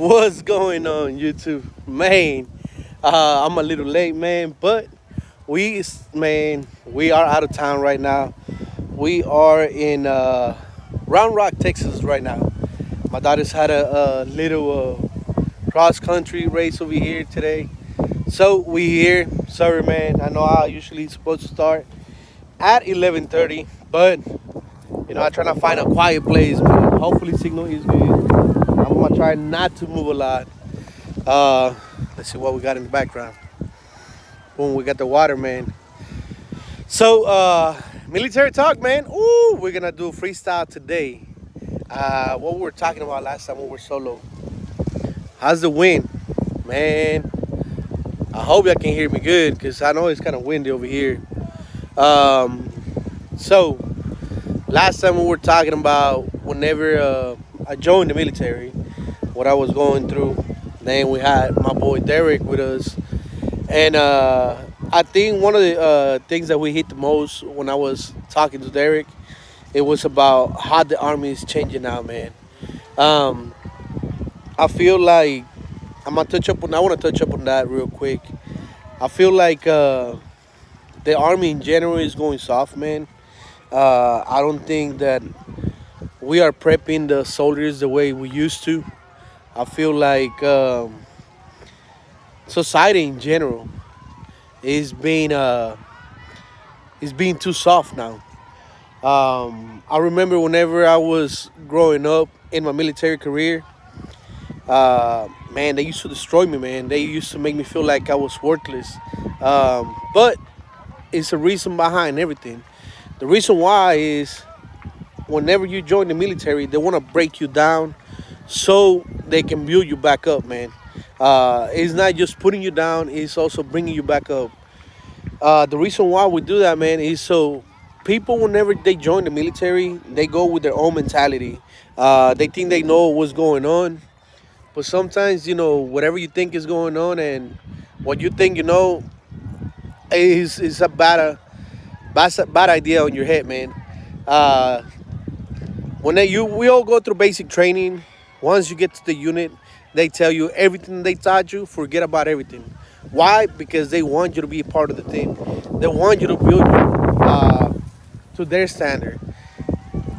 What's going on, YouTube? Man, I'm a little late, man, but we are out of town right now. We are in Round Rock, Texas right now. My daughter's had a little cross country race over here today. So we here. Sorry, man. I know I usually supposed to start at 11:30, but I try to find a quiet place, man. Hopefully signal is good. I'm gonna try not to move a lot. Uh, let's see what we got in the background. Boom, we got the water, man. So, military talk, man. Ooh, we're gonna do freestyle today. What we were talking about last time we were solo. How's the wind, man? I hope y'all can hear me good, cause I know it's kind of windy over here. Um, so last time we were talking about whenever I joined the military, what I was going through. Then we had my boy Derek with us, and I think one of the things that we hit the most when I was talking to Derek, it was about how the army is changing now, man. Um, I feel like I'm gonna touch up on. I want to touch up on that real quick. I feel like the army in general is going soft, man. I don't think that we are prepping the soldiers the way we used to. I feel like society in general is being too soft now. I remember whenever I was growing up in my military career, man, they used to destroy me, man. They used to make me feel like I was worthless. But it's a reason behind everything. The reason why is whenever you join the military, they want to break you down so they can build you back up, man. It's not just putting you down; it's also bringing you back up. The reason why we do that, man, is so people, whenever they join the military, they go with their own mentality. They think they know what's going on, but sometimes, whatever you think is going on and what you think is a bad idea on your head, man. Uh, we all go through basic training. Once you get to the unit, they tell you everything they taught you. Forget about everything. Why? Because they want you to be a part of the team. They want you to build to their standard.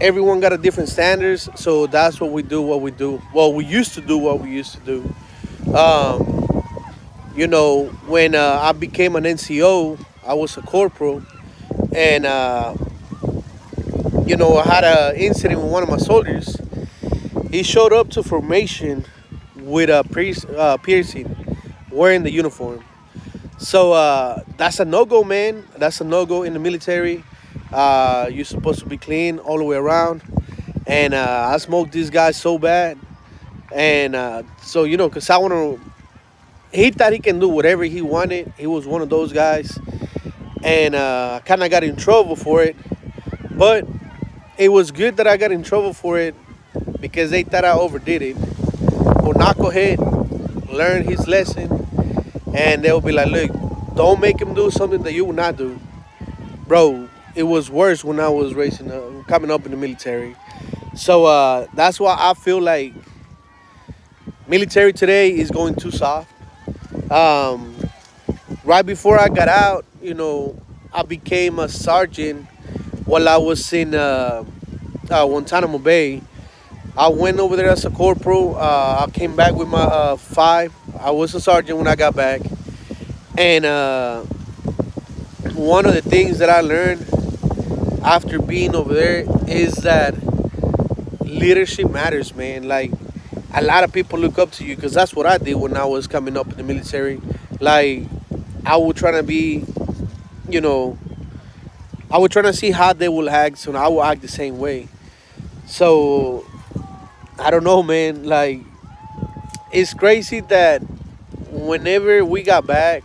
Everyone got a different standards, so that's what we do. What we do. Well, we used to do what we used to do. When I became an NCO, I was a corporal, and I had an incident with one of my soldiers. He showed up to formation with a piercing, wearing the uniform. So that's a no go, man. That's a no go in the military. You're supposed to be clean all the way around. And I smoked this guy so bad. And because I want to, he thought he can do whatever he wanted. He was one of those guys. And I kind of got in trouble for it. But it was good that I got in trouble for it because they thought I overdid it. Or knucklehead, learn his lesson, and they'll be like, look, don't make him do something that you will not do. Bro, it was worse when I was coming up in the military. So that's why I feel like military today is going too soft. Right before I got out, I became a sergeant while I was in Guantanamo Bay. I went over there as a corporal. I came back with my five. I was a sergeant when I got back. And one of the things that I learned after being over there is that leadership matters, man. Like, a lot of people look up to you because that's what I did when I was coming up in the military. Like, I would try to be, I would try to see how they will act, so I will act the same way. So I don't know, man. Like, it's crazy that whenever we got back,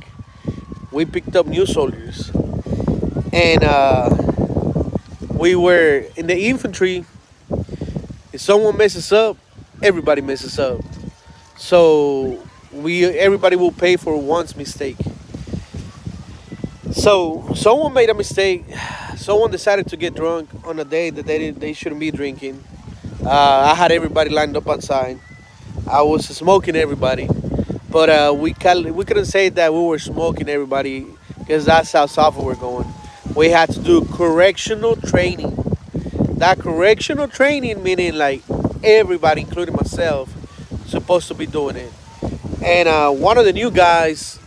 we picked up new soldiers, and we were in the infantry. If someone messes up, everybody messes up. So everybody will pay for one's mistake. So someone made a mistake. Someone decided to get drunk on a day that they shouldn't be drinking. I had everybody lined up outside. I was smoking everybody, but we couldn't say that we were smoking everybody because that's how soft we're going. We had to do correctional training. That correctional training meaning like everybody, including myself, supposed to be doing it. And one of the new guys,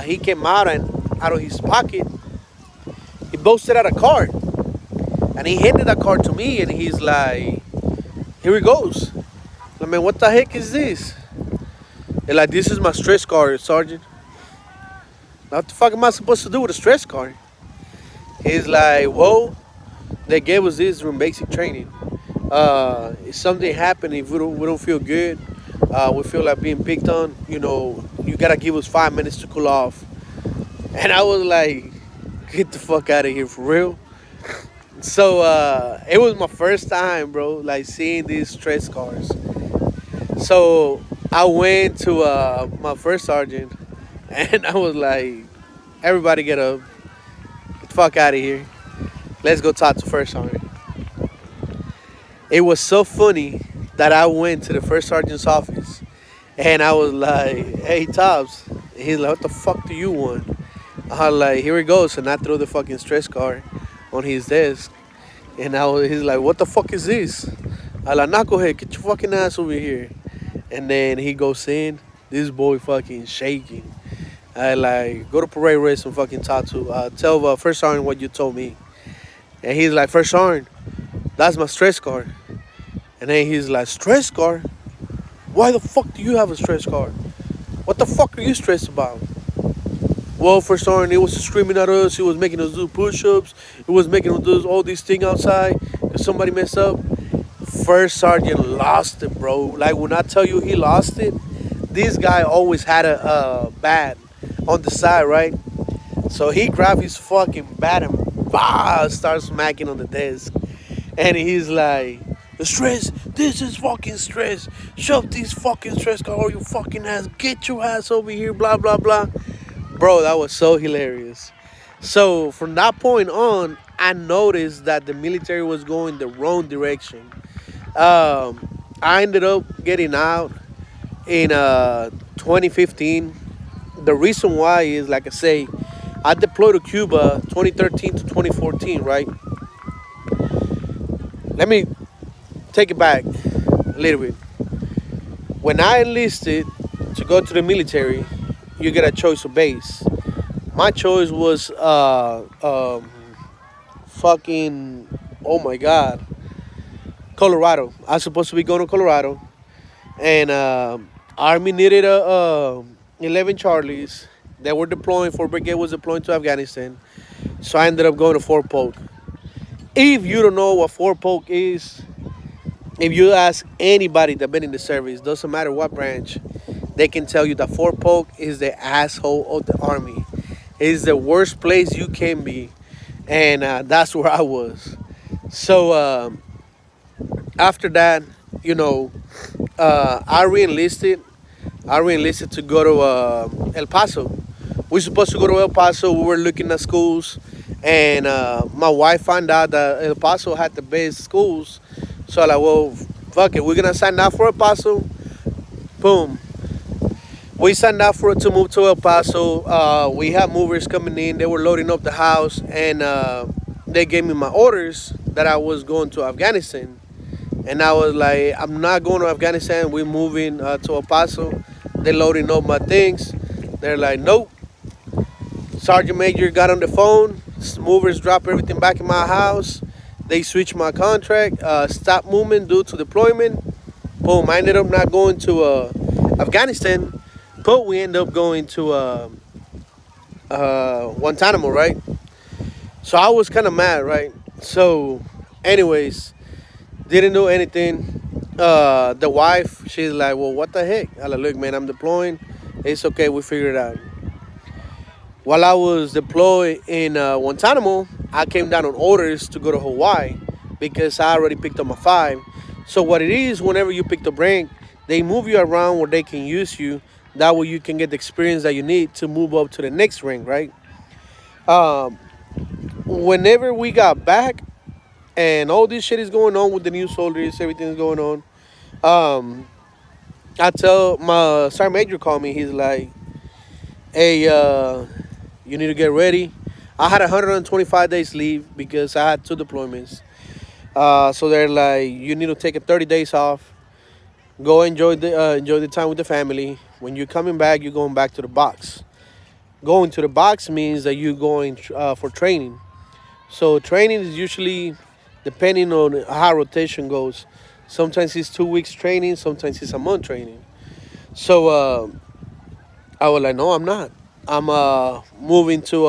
he came out and out of his pocket, he busted out a card, and he handed that card to me, and he's like, "Here it goes." I mean, what the heck is this? And like, this is my stress card, Sergeant. What the fuck am I supposed to do with a stress card? He's like, well, they gave us this from basic training. If something happened, if we don't feel good, we feel like being picked on, you gotta give us 5 minutes to cool off. And I was like, get the fuck out of here for real. So it was my first time, bro, like seeing these stress cards. So I went to my first sergeant, and I was like, everybody get up, get the fuck out of here. Let's go talk to first sergeant. It was so funny that I went to the first sergeant's office, and I was like, hey, Tops. He's like, what the fuck do you want? I was like, here it goes. And I threw the fucking stress card on his desk. And he's like, what the fuck is this? I like, knucklehead, get your fucking ass over here. And then he goes in, this boy fucking shaking. I like, go to parade race and fucking talk to, tell First Sergeant what you told me. And he's like, First Sergeant, that's my stress card. And then he's like, stress card? Why the fuck do you have a stress card? What the fuck are you stressed about? Well, First Sergeant, he was screaming at us. He was making us do push-ups. He was making us do all these things outside because somebody messed up. First Sergeant lost it, bro. Like, when I tell you he lost it, this guy always had a bat on the side, right? So he grabbed his fucking bat and starts smacking on the desk. And he's like, the stress, this is fucking stress. Shove these fucking stress card or you fucking ass. Get your ass over here, blah, blah, blah. Bro, that was so hilarious. So from that point on, I noticed that the military was going the wrong direction. I ended up getting out in 2015. The reason why is, like I say, I deployed to Cuba 2013 to 2014, right? Let me take it back a little bit. When I enlisted to go to the military, you get a choice of base. My choice was fucking, oh my God, Colorado. I was supposed to be going to Colorado, and Army needed 11 Charlies. They were deploying. Fort Brigade was deploying to Afghanistan, so I ended up going to Fort Polk. If you don't know what Fort Polk is, if you ask anybody that been in the service, doesn't matter what branch, they can tell you that Fort Polk is the asshole of the Army. It is the worst place you can be, and that's where I was. So after that, I re-enlisted. I re-enlisted to go to El Paso. We were supposed to go to El Paso. We were looking at schools, and my wife found out that El Paso had the best schools. So I'm like, well, fuck it, we're gonna sign up for El Paso. Boom. We signed up for it to move to El Paso. We had movers coming in. They were loading up the house, and they gave me my orders that I was going to Afghanistan. And I was like, I'm not going to Afghanistan. We're moving to El Paso. They're loading up my things. They're like, nope. Sergeant Major got on the phone. Movers dropped everything back in my house. They switched my contract. Stop movement due to deployment. Boom. I ended up not going to Afghanistan. But we ended up going to Guantanamo, right? So I was kind of mad, right? So, anyways, didn't do anything. The wife, she's like, well, what the heck? I like, look, man, I'm deploying. It's okay, we figured it out. While I was deployed in Guantanamo, I came down on orders to go to Hawaii because I already picked up my 5. So what it is, whenever you pick the rank, they move you around where they can use you. That way you can get the experience that you need to move up to the next rank, right? Whenever we got back and all this shit is going on with the new soldiers, everything's going on, I tell my sergeant major called me. He's like, "Hey, you need to get ready." I had 125 days leave because I had two deployments. So they're like, "You need to take a 30 days off. Go enjoy the time with the family. When you're coming back, you're going back to the box. Going to the box means that you're going for training. So training is usually depending on how rotation goes. Sometimes it's 2 weeks training. Sometimes it's a month training. So I was like, no, I'm not. I'm moving to.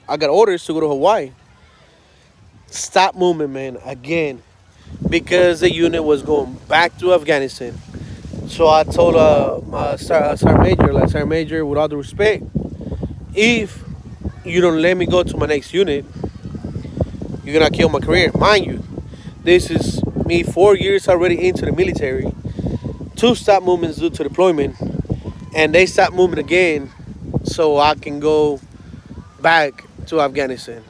I got orders to go to Hawaii. Stop movement, man. Again, because the unit was going back to Afghanistan. So I told my sergeant major, like sergeant major, with all due respect, if you don't let me go to my next unit, you're gonna kill my career. Mind you, this is me 4 years already into the military. Two stop movements due to deployment, and they stop moving again, so I can go back to Afghanistan.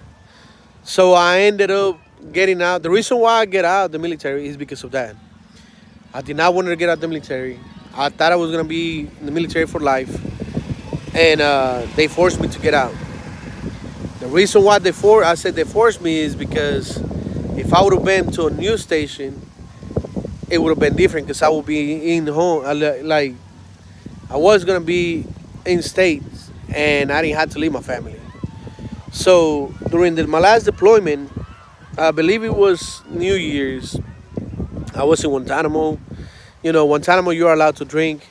So I ended up getting out. The reason why I get out of the military is because of that. I did not want to get out of the military. I thought I was gonna be in the military for life, and they forced me to get out. The reason why I said they forced me is because if I would have been to a news station, it would have been different because I would be in home. Like I was gonna be in states, and I didn't have to leave my family. So during my last deployment, I believe it was New Year's. I was in Guantanamo. You know, Guantanamo, you're allowed to drink.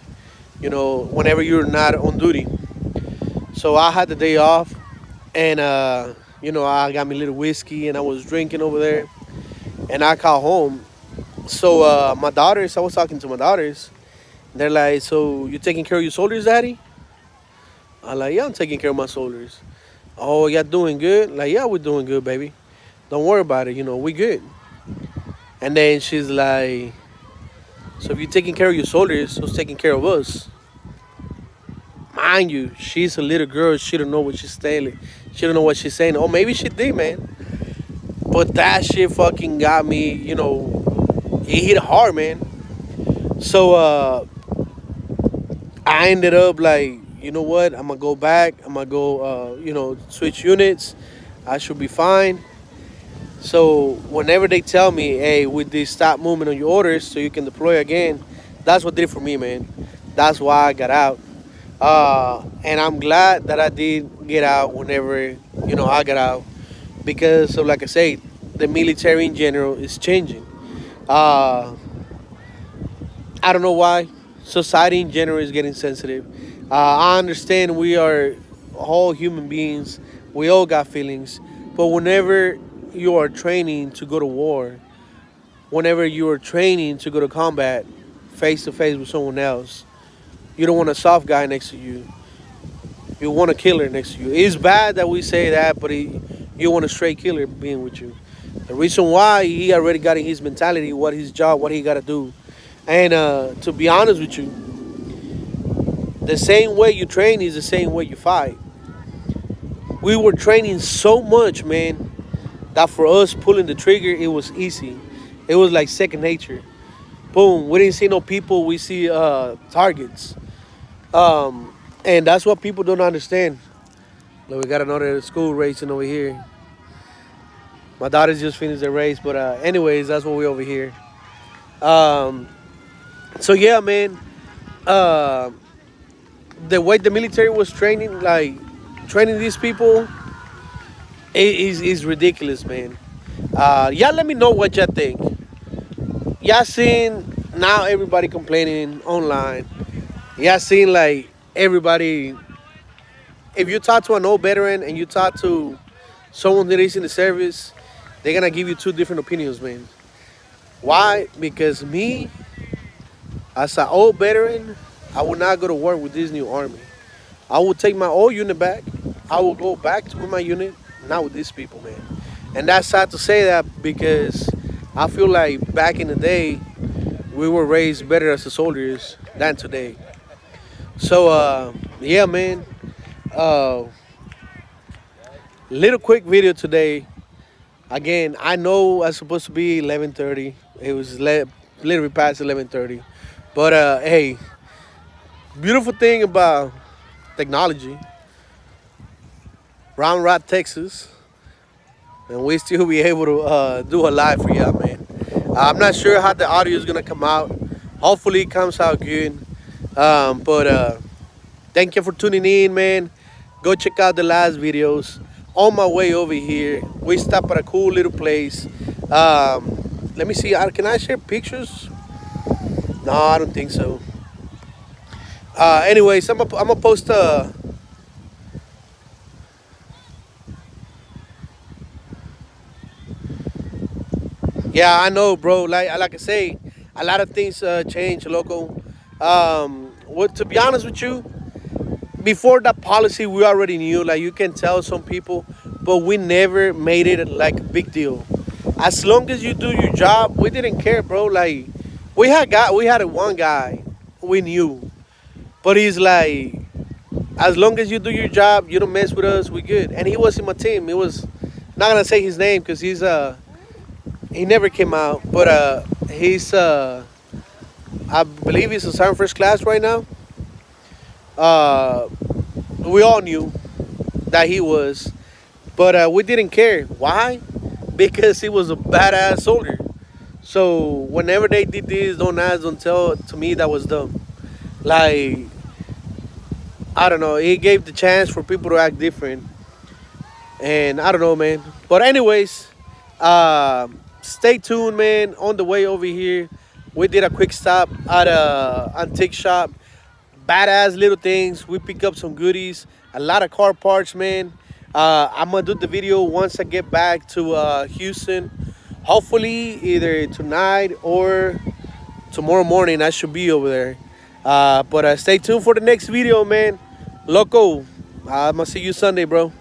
You know, whenever you're not on duty. So I had the day off, and I got me a little whiskey, and I was drinking over there, and I got home. So my daughters, I was talking to my daughters. They're like, "So you taking care of your soldiers, daddy?" I'm like, "Yeah, I'm taking care of my soldiers." "Oh, y'all doing good?" Like, "Yeah, we're doing good, baby. Don't worry about it. You know, we good." And then she's like, "So if you're taking care of your soldiers, who's taking care of us?" Mind you, she's a little girl. She don't know what she's saying. She don't know what she's saying. Oh, maybe she did, man. But that shit fucking got me. It hit hard, man. So I ended up like, you know what? I'm gonna go back. I'm gonna go, switch units. I should be fine. So whenever they tell me, hey, with this stop movement on your orders so you can deploy again, that's what did it for me, man. That's why I got out. And I'm glad that I did get out whenever, I got out. Because, so like I say, the military in general is changing. Uh, I don't know why. Society in general is getting sensitive. I understand we are all human beings. We all got feelings. But whenever you are training to go to war, whenever you are training to go to combat face to face with someone else, you don't want a soft guy next to you. You want a killer next to you. It's bad that we say that, but you want a straight killer being with you. The reason why he already got in his mentality, what his job, what he got to do. And to be honest with you, the same way you train is the same way you fight. We were training so much, man, that for us pulling the trigger, it was easy. It was like second nature. Boom, we didn't see no people, we see targets. And that's what people don't understand. Look, we got another school racing over here. My daughters just finished their race, but anyways, that's what we over here. Um, so yeah, man. Uh, the way the military was training, like training these people, is ridiculous, man. Y'all let me know what y'all think. Y'all seen now everybody complaining online. Y'all seen like everybody. If you talk to an old veteran and you talk to someone that is in the service, they're gonna give you two different opinions, man. Why? Because me, as an old veteran, I would not go to war with this new army. I will take my old unit back. I will go back to my unit, not with these people, man. And that's sad to say that because I feel like back in the day, we were raised better as the soldiers than today. So, yeah, man. Uh, little quick video today. Again, I know it's supposed to be 11:30. It was little bit past 11:30. But hey, Beautiful thing about technology, Round Rock, Texas, and we still be able to do a live for y'all, man. I'm not sure how the audio is gonna come out. Hopefully, it comes out good. But thank you for tuning in, man. Go check out the last videos. On my way over here, we stopped at a cool little place. Let me see. Can I share pictures? No, I don't think so. Anyways, I'm gonna post yeah, I know, bro. Like I say, a lot of things change, local. What to be honest with you, before that policy, we already knew. Like you can tell some people, but we never made it like a big deal. As long as you do your job, we didn't care, bro. Like we had a one guy we knew, but he's like, as long as you do your job, you don't mess with us, we good. And he was in my team. It was not gonna say his name because he never came out, but he's I believe he's assigned first class right now. Uh, we all knew that he was, but we didn't care. Why? Because he was a badass soldier. So whenever they did this, don't ask, don't tell. To me, that was dumb. Like I don't know. He gave the chance for people to act different, and I don't know, man. But anyways, stay tuned, man. On the way over here, we did a quick stop at a antique shop. Badass little things. We pick up some goodies, a lot of car parts, man. I'm gonna do the video once I get back to Houston. Hopefully, either tonight or tomorrow morning. I should be over there. But stay tuned for the next video, man. Loco, I'm gonna see you Sunday, bro.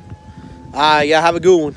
Yeah, have a good one.